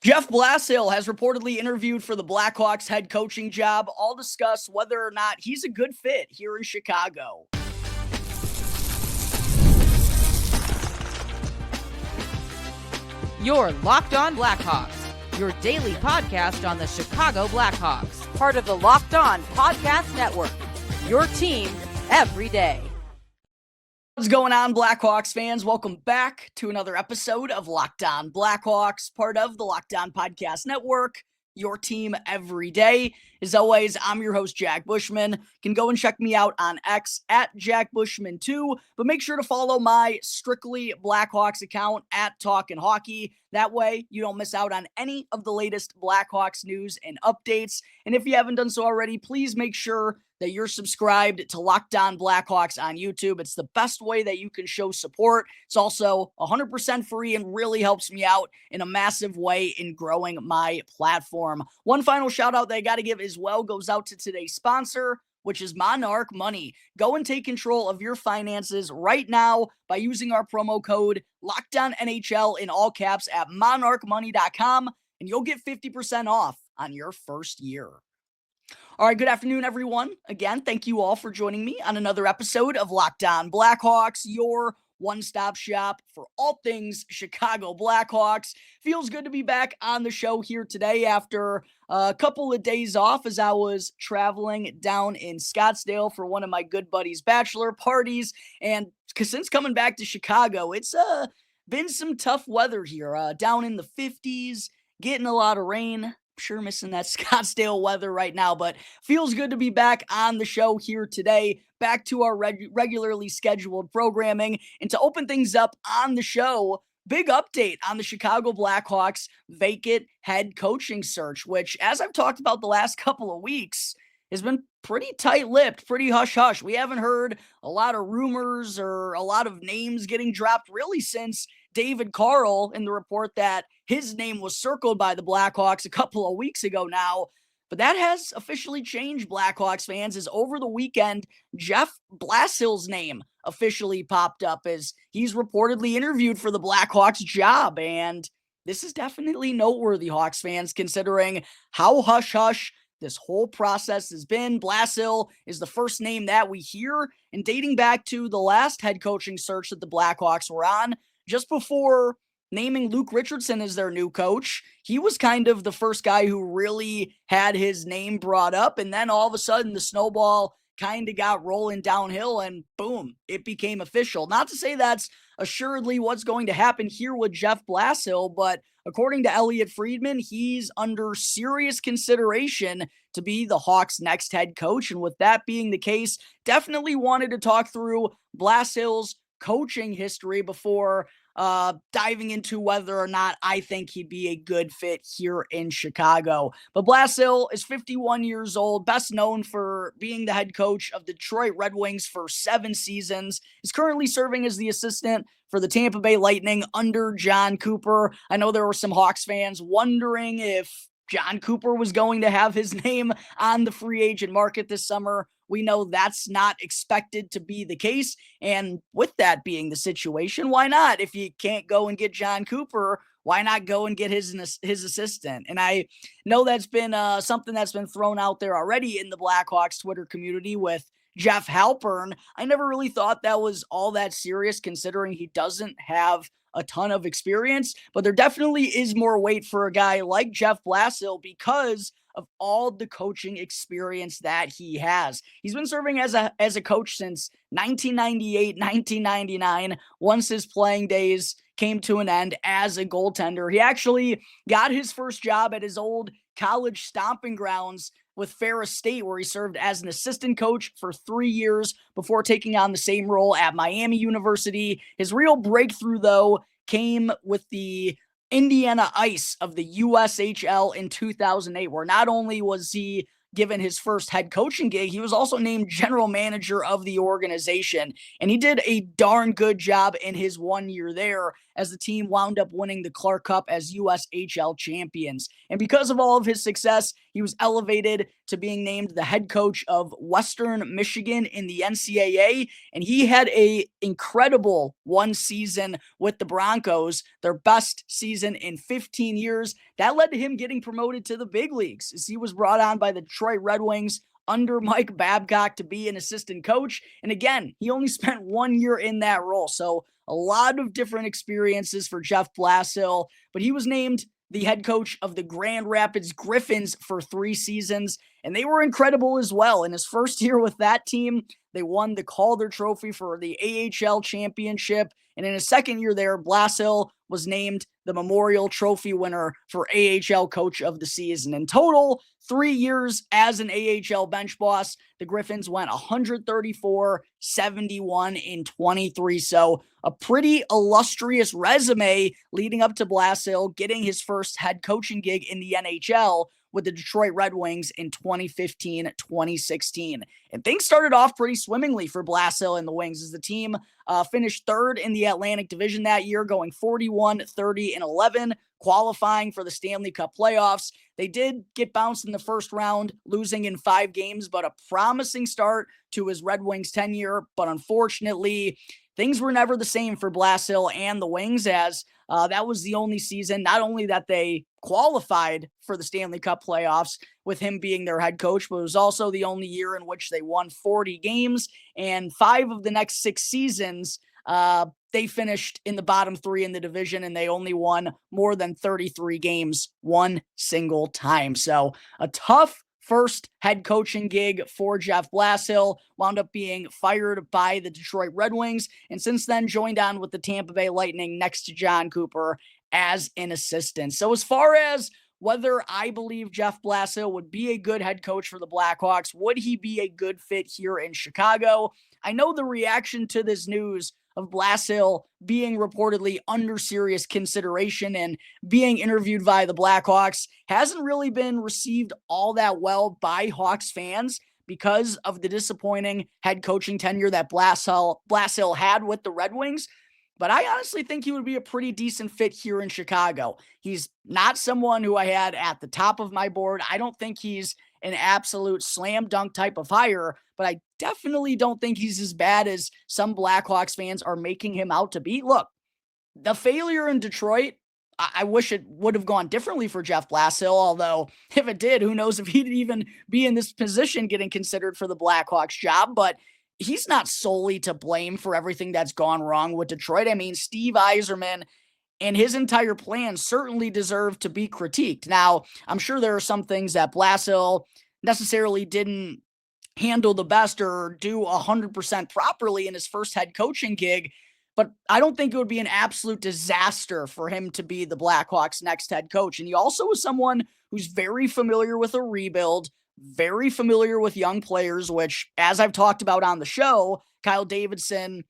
Jeff Blashill has reportedly interviewed for the Blackhawks head coaching job. I'll discuss whether or not he's a good fit here in Chicago. You're Locked On Blackhawks, your daily podcast on the Chicago Blackhawks, part of the Locked On Podcast Network, your team every day. What's going on, Blackhawks fans? Welcome back to another episode of Locked On Blackhawks, part of the Locked On Podcast Network, your team every day. As always, I'm your host, Jack Bushman. You can go and check me out on X at Jack Bushman2, but make sure to follow my Strictly Blackhawks account at Talkin' Hockey. That way, you don't miss out on any of the latest Blackhawks news and updates. And if you haven't done so already, please make sure that you're subscribed to Locked On Blackhawks on YouTube. It's the best way that you can show support. It's also 100% free and really helps me out in a massive way in growing my platform. One final shout out that I got to give as well goes out to today's sponsor, which is Monarch Money. Go and take control of your finances right now by using our promo code LOCKEDONNHL in all caps at monarchmoney.com, and you'll get 50% off on your first year. All right, good afternoon, everyone. Again, thank you all for joining me on another episode of Locked On Blackhawks, your one-stop shop for all things Chicago Blackhawks. Feels good to be back on the show here today after a couple of days off as I was traveling down in Scottsdale for one of my good buddies' bachelor parties. And since coming back to Chicago, it's been some tough weather here, down in the 50s, getting a lot of rain. Sure missing that Scottsdale weather right now, but feels good to be back on the show here today, back to our regularly scheduled programming. And to open things up on the show, big update on the Chicago Blackhawks vacant head coaching search, which, as I've talked about the last couple of weeks, has been pretty tight-lipped, pretty hush-hush. We haven't heard a lot of rumors or a lot of names getting dropped really since David Carl in the report that his name was circled by the Blackhawks a couple of weeks ago now. But that has officially changed, Blackhawks fans, as over the weekend, Jeff Blashill's name officially popped up as he's reportedly interviewed for the Blackhawks job. And this is definitely noteworthy, Hawks fans, considering how hush-hush this whole process has been. Blashill is the first name that we hear, and dating back to the last head coaching search that the Blackhawks were on, just before naming Luke Richardson as their new coach, he was kind of the first guy who really had his name brought up. And then all of a sudden the snowball kind of got rolling downhill and boom, it became official. Not to say that's assuredly what's going to happen here with Jeff Blashill, but according to Elliot Friedman, he's under serious consideration to be the Hawks' next head coach. And with that being the case, definitely wanted to talk through Blashill's coaching history before diving into whether or not I think he'd be a good fit here in Chicago. But Blashill is 51 years old, best known for being the head coach of the Detroit Red Wings for 7 seasons, is currently serving as the assistant for the Tampa Bay Lightning under John Cooper. I know there were some Hawks fans wondering if John Cooper was going to have his name on the free agent market this summer. We know that's not expected to be the case. And with that being the situation, why not? If you can't go and get John Cooper, why not go and get his assistant? And I know that's been something that's been thrown out there already in the Blackhawks Twitter community with Jeff Halpern. I never really thought that was all that serious considering he doesn't have a ton of experience, but there definitely is more weight for a guy like Jeff Blashill because of all the coaching experience that he has. He's been serving as a coach since 1998, 1999, once his playing days came to an end as a goaltender. He actually got his first job at his old college stomping grounds with Ferris State, where he served as an assistant coach for 3 years before taking on the same role at Miami University. His real breakthrough, though, came with the Indiana Ice of the USHL in 2008, where not only was he given his first head coaching gig, he was also named general manager of the organization. And he did a darn good job in his 1 year there as the team wound up winning the Clark Cup as USHL champions. And because of all of his success, He was elevated to being named the head coach of Western Michigan in the NCAA, and he had a incredible one season with the Broncos, their best season in 15 years. That led to him getting promoted to the big leagues as he was brought on by the Detroit Red Wings under Mike Babcock to be an assistant coach. And again, he only spent 1 year in that role. So a lot of different experiences for Jeff Blashill, but he was named the head coach of the Grand Rapids Griffins for 3 seasons, and they were incredible as well. In his first year with that team, they won the Calder Trophy for the AHL championship, and in his second year there, Blashill was named the Memorial Trophy winner for AHL Coach of the Season. In total, 3 years as an AHL bench boss, the Griffins went 134, 71 in 23. So a pretty illustrious resume leading up to Blashill getting his first head coaching gig in the NHL with the Detroit Red Wings in 2015-2016. And things started off pretty swimmingly for Blashill and the Wings as the team finished third in the Atlantic Division that year, going 41-30-11, qualifying for the Stanley Cup Playoffs. They did get bounced in the first round, losing in 5 games, but a promising start to his Red Wings tenure. But unfortunately, things were never the same for Blashill and the Wings, as that was the only season, not only that they qualified for the Stanley Cup playoffs with him being their head coach, but it was also the only year in which they won 40 games, and 5 of the next 6 seasons, they finished in the bottom 3 in the division, and they only won more than 33 games one single time. So a tough first head coaching gig for Jeff Blashill, wound up being fired by the Detroit Red Wings, and since then joined on with the Tampa Bay Lightning next to John Cooper as an assistant. So as far as whether I believe Jeff Blashill would be a good head coach for the Blackhawks, would he be a good fit here in Chicago? I know the reaction to this news of Blashill being reportedly under serious consideration and being interviewed by the Blackhawks hasn't really been received all that well by Hawks fans because of the disappointing head coaching tenure that Blashill had with the Red Wings. But I honestly think he would be a pretty decent fit here in Chicago. He's not someone who I had at the top of my board. I don't think he's an absolute slam dunk type of hire, but I definitely don't think he's as bad as some Blackhawks fans are making him out to be. Look, the failure in Detroit, I wish it would have gone differently for Jeff Blashill, although if it did, who knows if he'd even be in this position getting considered for the Blackhawks job. But he's not solely to blame for everything that's gone wrong with Detroit. I mean, Steve Yzerman and his entire plan certainly deserve to be critiqued. Now, I'm sure there are some things that Blashill necessarily didn't handle the best or do 100% properly in his first head coaching gig, but I don't think it would be an absolute disaster for him to be the Blackhawks' next head coach. And he also is someone who's very familiar with a rebuild, very familiar with young players, which, as I've talked about on the show, Kyle Davidson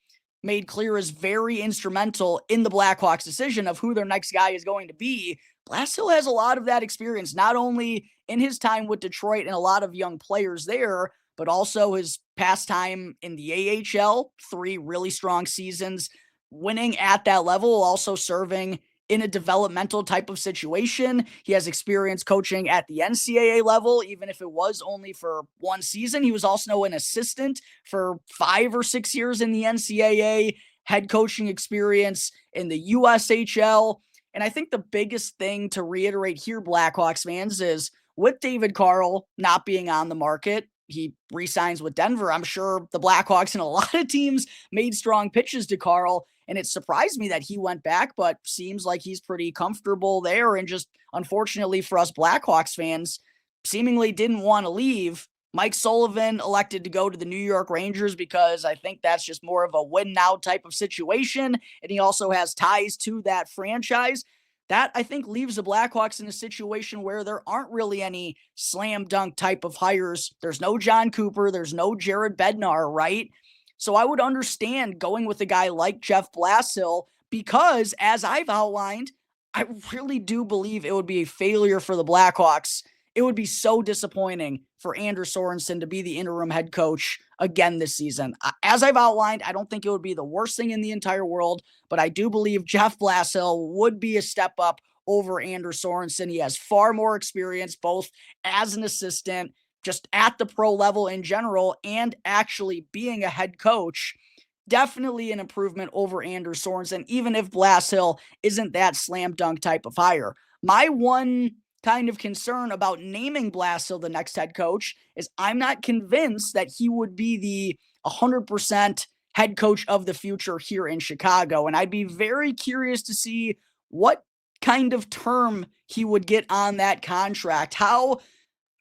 made clear is very instrumental in the Blackhawks' decision of who their next guy is going to be. Blashill has a lot of that experience, not only in his time with Detroit and a lot of young players there, but also his past time in the AHL, 3 really strong seasons, winning at that level, also serving in a developmental type of situation. He has experience coaching at the NCAA level, even if it was only for 1 season. He was also an assistant for 5 or 6 years in the NCAA, head coaching experience in the USHL. And I think the biggest thing to reiterate here, Blackhawks fans, is with David Carl not being on the market, he re-signs with Denver. I'm sure the Blackhawks and a lot of teams made strong pitches to Carl, and it surprised me that he went back, but seems like he's pretty comfortable there, and just unfortunately for us Blackhawks fans, seemingly didn't want to leave. Mike Sullivan elected to go to the New York Rangers because I think that's just more of a win-now type of situation, and he also has ties to that franchise. That, I think, leaves the Blackhawks in a situation where there aren't really any slam dunk type of hires. There's no John Cooper. There's no Jared Bednar, right? So I would understand going with a guy like Jeff Blashill because, as I've outlined, I really do believe it would be a failure for the Blackhawks. It would be so disappointing for Anders Sorensen to be the interim head coach again this season. As I've outlined, I don't think it would be the worst thing in the entire world, but I do believe Jeff Blashill would be a step up over Anders Sorensen. He has far more experience, both as an assistant, just at the pro level in general, and actually being a head coach. Definitely an improvement over Anders Sorensen, even if Blashill isn't that slam dunk type of hire. My one kind of concern about naming Blashill the next head coach is I'm not convinced that he would be the 100% head coach of the future here in Chicago. And I'd be very curious to see what kind of term he would get on that contract, how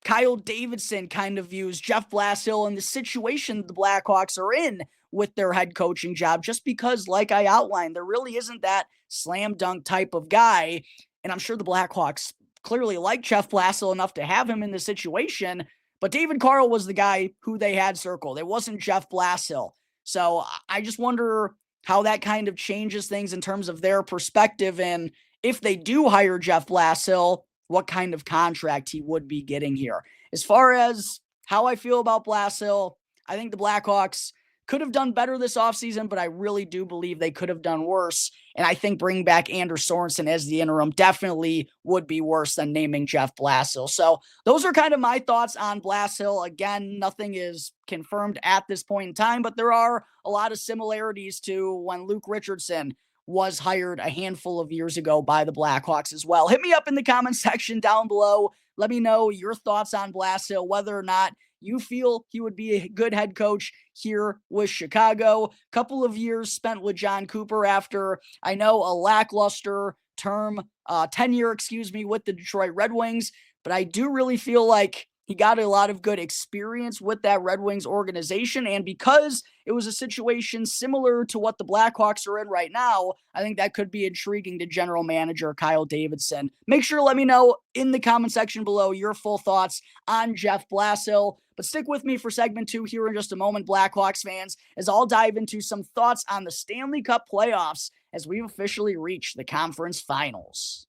Kyle Davidson kind of views Jeff Blashill and the situation the Blackhawks are in with their head coaching job, just because, like I outlined, there really isn't that slam dunk type of guy. And I'm sure the Blackhawks clearly like Jeff Blashill enough to have him in the situation, but David Carl was the guy who they had circled. It wasn't Jeff Blashill. So I just wonder how that kind of changes things in terms of their perspective. And if they do hire Jeff Blashill, what kind of contract he would be getting here. As far as how I feel about Blashill, I think the Blackhawks could have done better this offseason, but I really do believe they could have done worse. And I think bringing back Anders Sorensen as the interim definitely would be worse than naming Jeff Blashill. So those are kind of my thoughts on Blashill. Again, nothing is confirmed at this point in time, but there are a lot of similarities to when Luke Richardson was hired a handful of years ago by the Blackhawks as well. Hit me up in the comment section down below. Let me know your thoughts on Blashill, whether or not you feel he would be a good head coach here with Chicago. Couple of years spent with John Cooper after, I know, a lackluster tenure, with the Detroit Red Wings. But I do really feel like he got a lot of good experience with that Red Wings organization. And because it was a situation similar to what the Blackhawks are in right now, I think that could be intriguing to general manager Kyle Davidson. Make sure to let me know in the comment section below your full thoughts on Jeff Blashill. But stick with me for segment 2 here in just a moment, Blackhawks fans, as I'll dive into some thoughts on the Stanley Cup playoffs as we've officially reached the conference finals.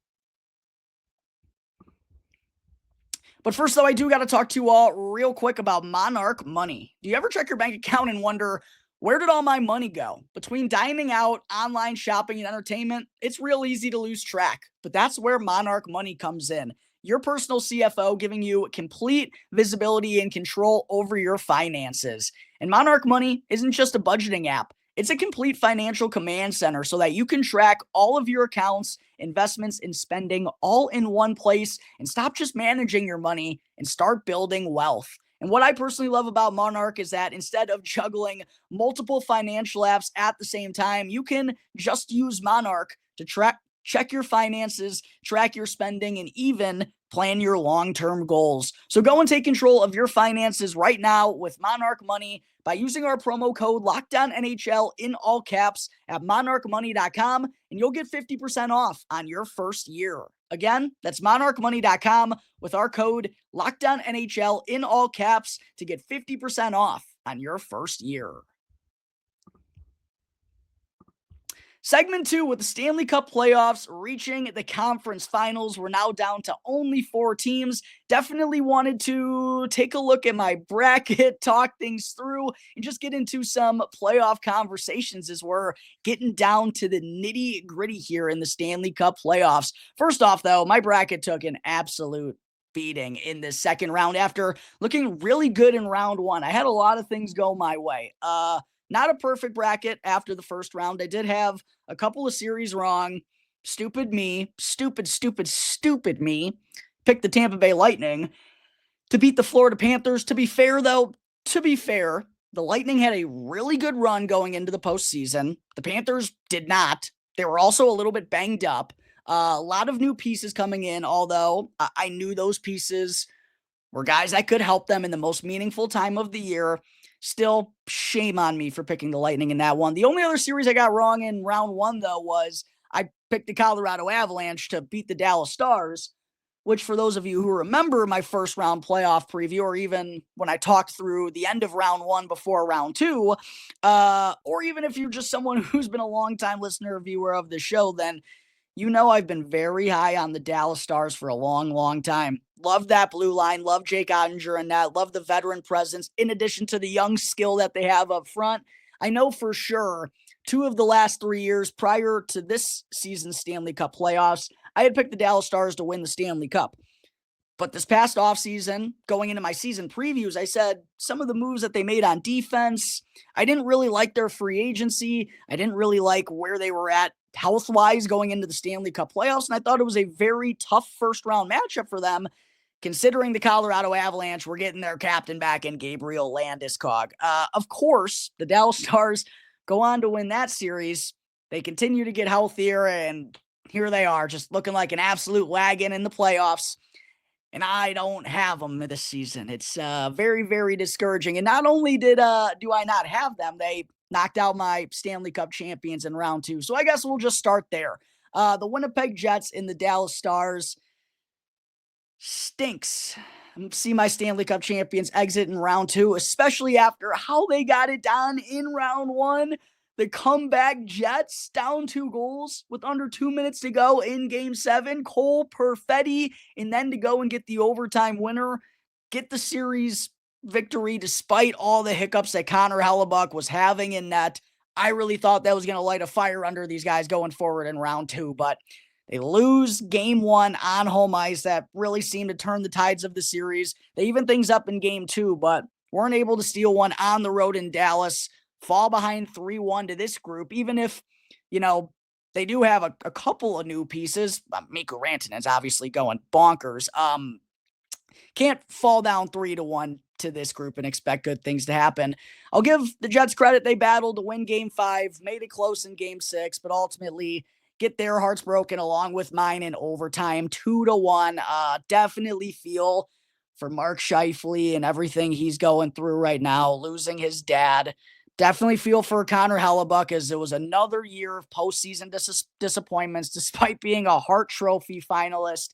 But first, though, I do got to talk to you all real quick about Monarch Money. Do you ever check your bank account and wonder, where did all my money go? Between dining out, online shopping, and entertainment, it's real easy to lose track. But that's where Monarch Money comes in. Your personal CFO giving you complete visibility and control over your finances. And Monarch Money isn't just a budgeting app. It's a complete financial command center so that you can track all of your accounts, investments, and spending all in one place and stop just managing your money and start building wealth. And what I personally love about Monarch is that instead of juggling multiple financial apps at the same time, you can just use Monarch to check your finances, track your spending, and even plan your long-term goals. So go and take control of your finances right now with Monarch Money by using our promo code LOCKEDONNHL in all caps at monarchmoney.com, and you'll get 50% off on your first year. Again, that's monarchmoney.com with our code LOCKEDONNHL in all caps to get 50% off on your first year. Segment 2, with the Stanley Cup playoffs reaching the conference finals. We're now down to only 4 teams. Definitely wanted to take a look at my bracket, talk things through, and just get into some playoff conversations as we're getting down to the nitty gritty here in the Stanley Cup playoffs. First off, though, my bracket took an absolute beating in the second round after looking really good in round 1. I had a lot of things go my way. Not a perfect bracket after the first round. I did have a couple of series wrong. Stupid me. Stupid me. Picked the Tampa Bay Lightning to beat the Florida Panthers. To be fair, the Lightning had a really good run going into the postseason. The Panthers did not. They were also a little bit banged up. A lot of new pieces coming in, although I knew those pieces were guys that could help them in the most meaningful time of the year. Still, shame on me for picking the Lightning in that one. The only other series I got wrong in round 1, though, was I picked the Colorado Avalanche to beat the Dallas Stars, which for those of you who remember my first round playoff preview, or even when I talked through the end of round 1 before round 2, or even if you're just someone who's been a longtime listener or viewer of the show, then you know I've been very high on the Dallas Stars for a long, long time. Love that blue line. Love Jake Ottinger and that. Love the veteran presence in addition to the young skill that they have up front. I know for sure 2 of the last 3 years prior to this season's Stanley Cup playoffs, I had picked the Dallas Stars to win the Stanley Cup. But this past offseason, going into my season previews, I said some of the moves that they made on defense, I didn't really like their free agency. I didn't really like where they were at health-wise going into the Stanley Cup playoffs, and I thought it was a very tough first-round matchup for them, considering the Colorado Avalanche were getting their captain back in Gabriel Landeskog. Of course, the Dallas Stars go on to win that series. They continue to get healthier, and here they are, just looking like an absolute wagon in the playoffs. And I don't have them this season. It's very, very discouraging. And not only do I not have them, they knocked out my Stanley Cup champions in round 2. So I guess we'll just start there. The Winnipeg Jets and the Dallas Stars stinks. See my Stanley Cup champions exit in round 2, especially after how they got it done in round 1. The comeback Jets down 2 goals with under 2 minutes to go in Game 7. Cole Perfetti, and then to go and get the overtime winner, get the series victory despite all the hiccups that Connor Hellebuck was having in net. I really thought that was going to light a fire under these guys going forward in round 2, but they lose Game 1 on home ice. That really seemed to turn the tides of the series. They even things up in Game 2, but weren't able to steal one on the road in Dallas. Fall behind 3-1 to this group, even if, they do have a couple of new pieces. Mikko Rantanen's obviously going bonkers. Can't fall down 3-1 to this group and expect good things to happen. I'll give the Jets credit. They battled to win Game 5, made it close in Game 6, but ultimately get their hearts broken along with mine in overtime, 2-1. Definitely feel for Mark Scheifele and everything he's going through right now, losing his dad. Definitely feel for Connor Hellebuck, as it was another year of postseason disappointments, despite being a Hart Trophy finalist.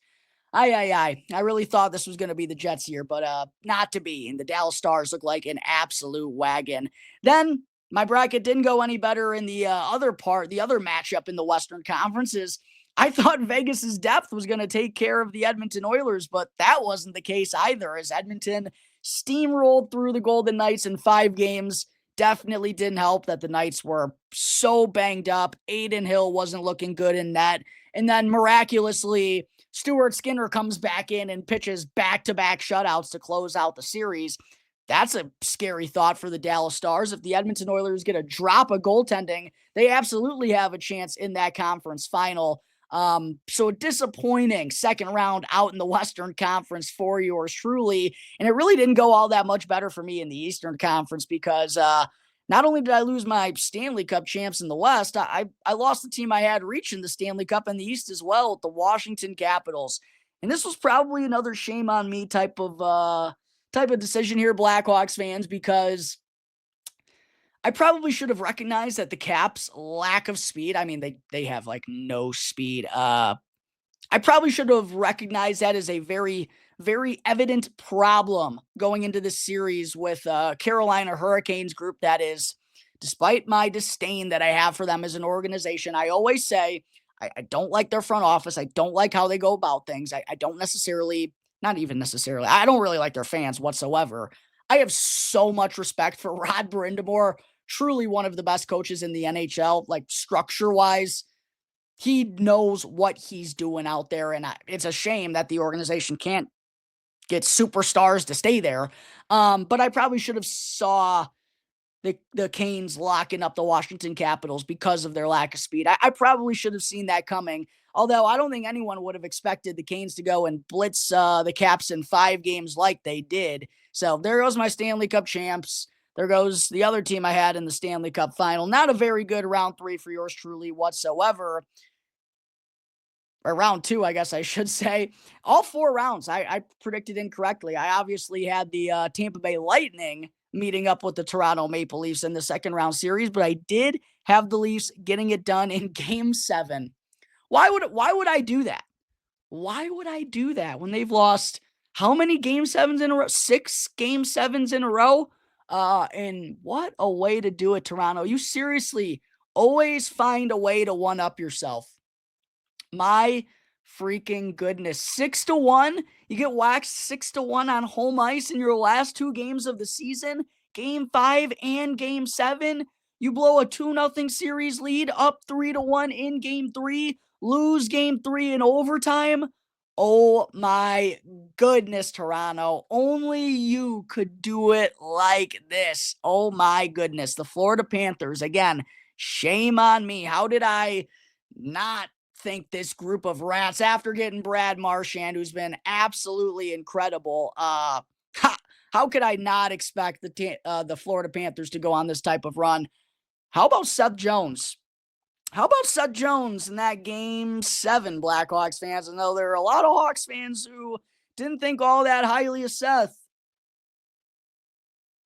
I really thought this was going to be the Jets year, but not to be. And the Dallas Stars look like an absolute wagon. Then my bracket didn't go any better in the other matchup in the Western Conferences. I thought Vegas's depth was going to take care of the Edmonton Oilers, but that wasn't the case either, as Edmonton steamrolled through the Golden Knights in 5 games. Definitely didn't help that the Knights were so banged up. Aiden Hill wasn't looking good in net. And then miraculously, Stuart Skinner comes back in and pitches back-to-back shutouts to close out the series. That's a scary thought for the Dallas Stars. If the Edmonton Oilers get a drop of goaltending, they absolutely have a chance in that conference final. So a disappointing second round out in the Western Conference for yours truly. And it really didn't go all that much better for me in the Eastern Conference because not only did I lose my Stanley Cup champs in the West, I lost the team I had reaching the Stanley Cup in the East as well, with the Washington Capitals. And this was probably another shame on me type of decision here, Blackhawks fans, because I probably should have recognized that the Caps' lack of speed, I mean, they have like no speed. I probably should have recognized that as a very, very evident problem going into this series with Carolina Hurricanes group. That is, despite my disdain that I have for them as an organization, I always say I don't like their front office. I don't like how they go about things. I don't necessarily, not even necessarily, I don't really like their fans whatsoever. I have so much respect for Rod Brind'Amour, truly one of the best coaches in the NHL, like structure-wise. He knows what he's doing out there, and it's a shame that the organization can't get superstars to stay there. But I probably should have saw the Canes locking up the Washington Capitals because of their lack of speed. I probably should have seen that coming, although I don't think anyone would have expected the Canes to go and blitz the Caps in 5 games like they did. So there goes my Stanley Cup champs. There goes the other team I had in the Stanley Cup final. Not a very good round 3 for yours truly whatsoever. Or round 2, I guess I should say. All 4 rounds, I predicted incorrectly. I obviously had the Tampa Bay Lightning meeting up with the Toronto Maple Leafs in the second round series, but I did have the Leafs getting it done in Game 7. Why would I do that? Why would I do that when they've lost how many Game 7s in a row? 6 Game 7s in a row? And what a way to do it, Toronto. You seriously always find a way to one-up yourself. My freaking goodness. 6-1. You get waxed 6-1 on home ice in your last 2 games of the season. Game 5 and Game 7. You blow a 2-0 series lead up 3-1 in game 3, lose game 3 in overtime. Oh my goodness, Toronto. Only you could do it like this. Oh my goodness. The Florida Panthers, again, shame on me. How did I not think this group of rats, after getting Brad Marchand, who's been absolutely incredible, how could I not expect the Florida Panthers to go on this type of run? How about Seth Jones? How about Seth Jones in that Game 7, Blackhawks fans? I know there are a lot of Hawks fans who didn't think all that highly of Seth.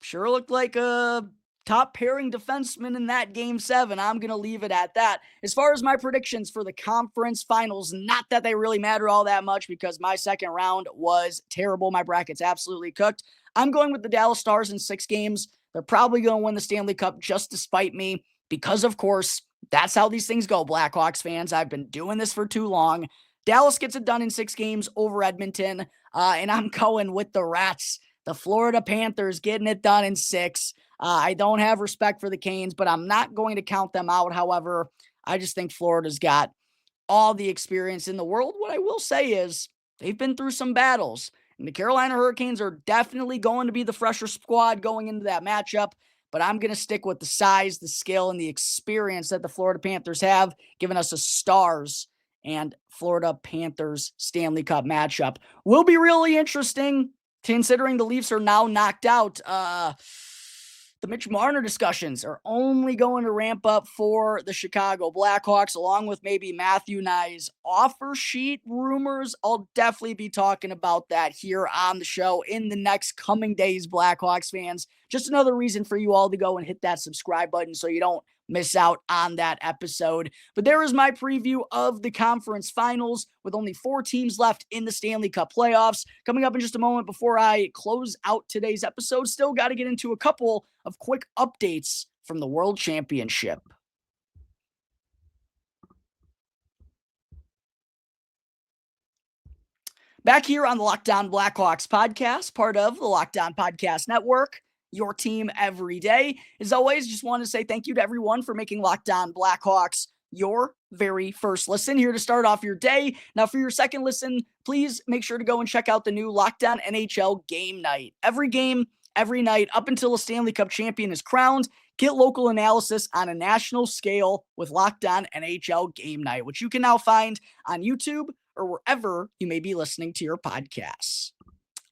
Sure looked like a top pairing defenseman in that Game 7. I'm going to leave it at that. As far as my predictions for the conference finals, not that they really matter all that much because my second round was terrible. My bracket's absolutely cooked. I'm going with the Dallas Stars in 6 games. They're probably going to win the Stanley Cup just despite me because, of course, that's how these things go, Blackhawks fans. I've been doing this for too long. Dallas gets it done in 6 games over Edmonton, and I'm going with the Rats. The Florida Panthers getting it done in 6. I don't have respect for the Canes, but I'm not going to count them out. However, I just think Florida's got all the experience in the world. What I will say is they've been through some battles, and the Carolina Hurricanes are definitely going to be the fresher squad going into that matchup. But I'm going to stick with the size, the skill, and the experience that the Florida Panthers have, giving us a Stars and Florida Panthers Stanley Cup matchup. Will be really interesting, considering the Leafs are now knocked out. The Mitch Marner discussions are only going to ramp up for the Chicago Blackhawks, along with maybe Matthew Nye's offer sheet rumors. I'll definitely be talking about that here on the show in the next coming days, Blackhawks fans. Just another reason for you all to go and hit that subscribe button so you don't miss out on that episode. But there is my preview of the conference finals with only 4 teams left in the Stanley Cup playoffs. Coming up in just a moment before I close out today's episode, still got to get into a couple of quick updates from the World Championship. Back here on the Locked On Blackhawks podcast, part of the Locked On Podcast Network, your team every day. As always, just want to say thank you to everyone for making Locked On Blackhawks your very first listen here to start off your day. Now, for your second listen, please make sure to go and check out the new Locked On NHL Game Night. Every game, every night, up until a Stanley Cup champion is crowned, get local analysis on a national scale with Locked On NHL Game Night, which you can now find on YouTube or wherever you may be listening to your podcasts.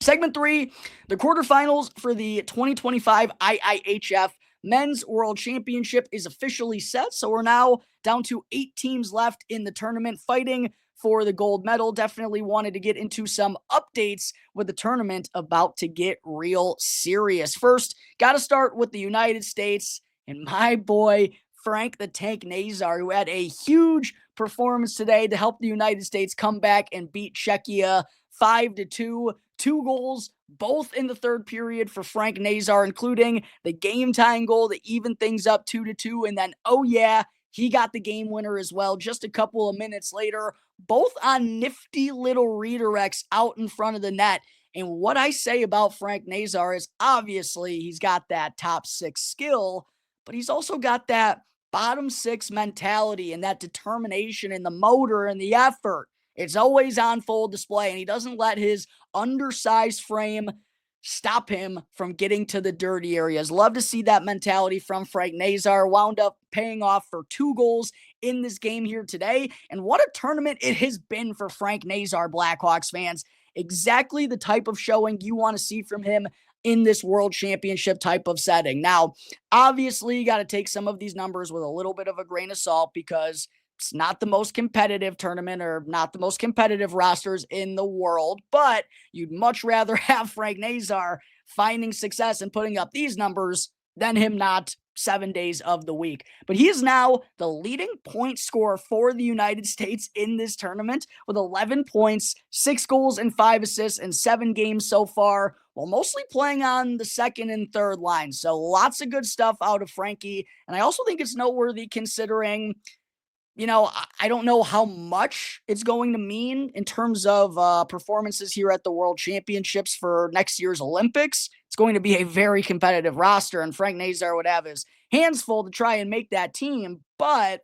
Segment 3, the quarterfinals for the 2025 IIHF Men's World Championship is officially set. So we're now down to 8 teams left in the tournament fighting for the gold medal. Definitely wanted to get into some updates with the tournament about to get real serious. First, got to start with the United States and my boy, Frank the Tank Nazar, who had a huge performance today to help the United States come back and beat Czechia 5-2. 2 goals, both in the third period for Frank Nazar, including the game-tying goal to even things up 2-2. And then, oh yeah, he got the game winner as well just a couple of minutes later, both on nifty little redirects out in front of the net. And what I say about Frank Nazar is obviously he's got that top 6 skill, but he's also got that bottom 6 mentality and that determination and the motor and the effort. It's always on full display, and he doesn't let his undersized frame stop him from getting to the dirty areas. Love to see that mentality from Frank Nazar. Wound up paying off for 2 goals in this game here today. And what a tournament it has been for Frank Nazar, Blackhawks fans. Exactly the type of showing you want to see from him in this World Championship type of setting. Now, obviously, you got to take some of these numbers with a little bit of a grain of salt because it's not the most competitive tournament or not the most competitive rosters in the world, but you'd much rather have Frank Nazar finding success and putting up these numbers than him not 7 days of the week. But he is now the leading point scorer for the United States in this tournament with 11 points, 6 goals and 5 assists in 7 games so far, while mostly playing on the second and third line. So lots of good stuff out of Frankie. And I also think it's noteworthy considering I don't know how much it's going to mean in terms of performances here at the World Championships for next year's Olympics. It's going to be a very competitive roster, and Frank Nazar would have his hands full to try and make that team, but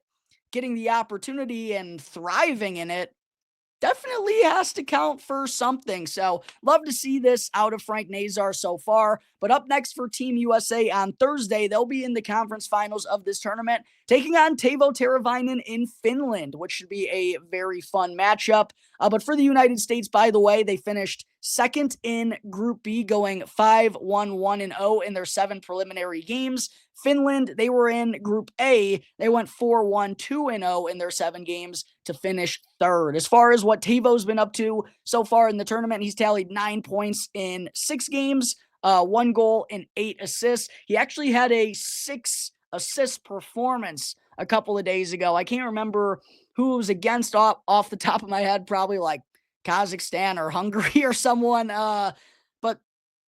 getting the opportunity and thriving in it definitely has to count for something. So love to see this out of Frank Nazar so far. But up next for Team USA on Thursday, they'll be in the conference finals of this tournament, taking on Teuvo Teravainen in Finland, which should be a very fun matchup. But for the United States, by the way, they finished second in Group B, going 5-1-1-0 in their 7 preliminary games. Finland, they were in Group A. They went 4-1-2-0 in their 7 games to finish third. As far as what Teuvo's been up to so far in the tournament, he's tallied 9 points in 6 games, 1 goal and 8 assists. He actually had a 6-assist performance a couple of days ago. I can't remember who it was against off the top of my head, probably like Kazakhstan or Hungary or someone. But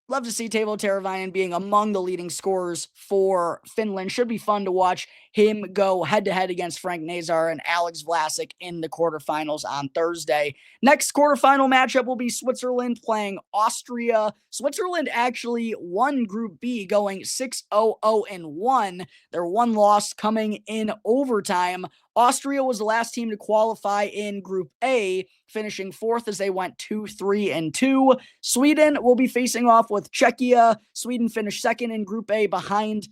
love to see Teuvo Teravainen being among the leading scorers for Finland. Should be fun to watch him go head-to-head against Frank Nazar and Alex Vlasic in the quarterfinals on Thursday. Next quarterfinal matchup will be Switzerland playing Austria. Switzerland actually won Group B, going 6-0-0-1. Their one loss coming in overtime. Austria was the last team to qualify in Group A, finishing 4th as they went 2-3-2. Sweden will be facing off with Czechia. Sweden finished 2nd in Group A behind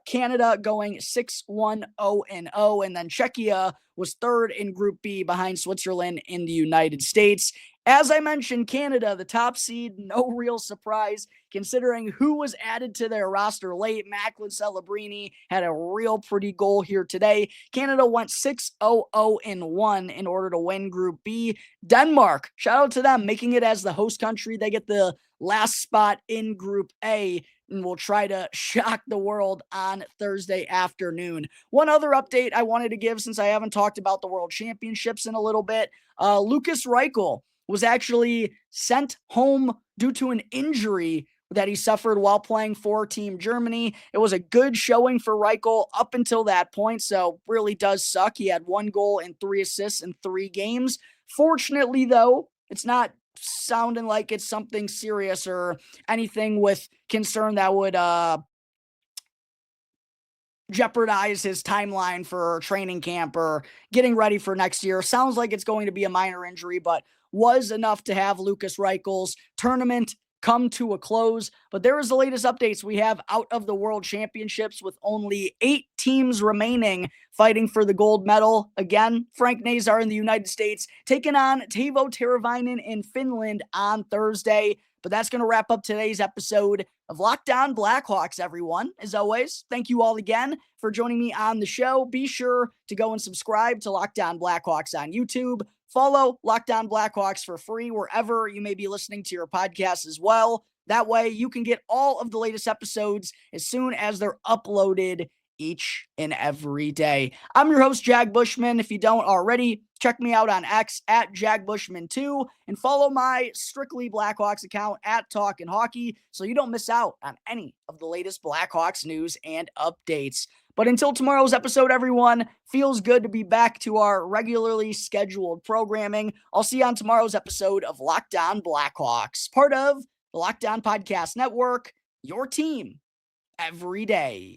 Canada, going 6-1-0-0. And then Czechia was 3rd in Group B behind Switzerland in the United States. As I mentioned, Canada, the top seed, no real surprise considering who was added to their roster late. Macklin Celebrini had a real pretty goal here today. Canada went 6-0-0-1 in order to win Group B. Denmark, shout out to them, making it as the host country. They get the last spot in Group A and will try to shock the world on Thursday afternoon. One other update I wanted to give, since I haven't talked about the World Championships in a little bit, Lukas Reichel was actually sent home due to an injury that he suffered while playing for Team Germany. It was a good showing for Reichel up until that point, so really does suck. He had 1 goal and 3 assists in 3 games. Fortunately, though, it's not sounding like it's something serious or anything with concern that would jeopardize his timeline for training camp or getting ready for next year. Sounds like it's going to be a minor injury, but was enough to have Lukas Reichel's tournament come to a close. But there is the latest updates we have out of the World Championships, with only 8 teams remaining fighting for the gold medal. Again, Frank Nazar in the United States taking on Teuvo Teravainen in Finland on Thursday. But that's going to wrap up today's episode of Locked On Blackhawks, everyone. As always, thank you all again for joining me on the show. Be sure to go and subscribe to Locked On Blackhawks on YouTube. Follow Locked On Blackhawks for free wherever you may be listening to your podcast as well. That way you can get all of the latest episodes as soon as they're uploaded each and every day. I'm your host, Jack Bushman. If you don't already, check me out on X at JackBushman2 and follow my Strictly Blackhawks account at Talkin' Hockey so you don't miss out on any of the latest Blackhawks news and updates. But until tomorrow's episode, everyone, feels good to be back to our regularly scheduled programming. I'll see you on tomorrow's episode of Locked On Blackhawks, part of the Locked On Podcast Network, your team every day.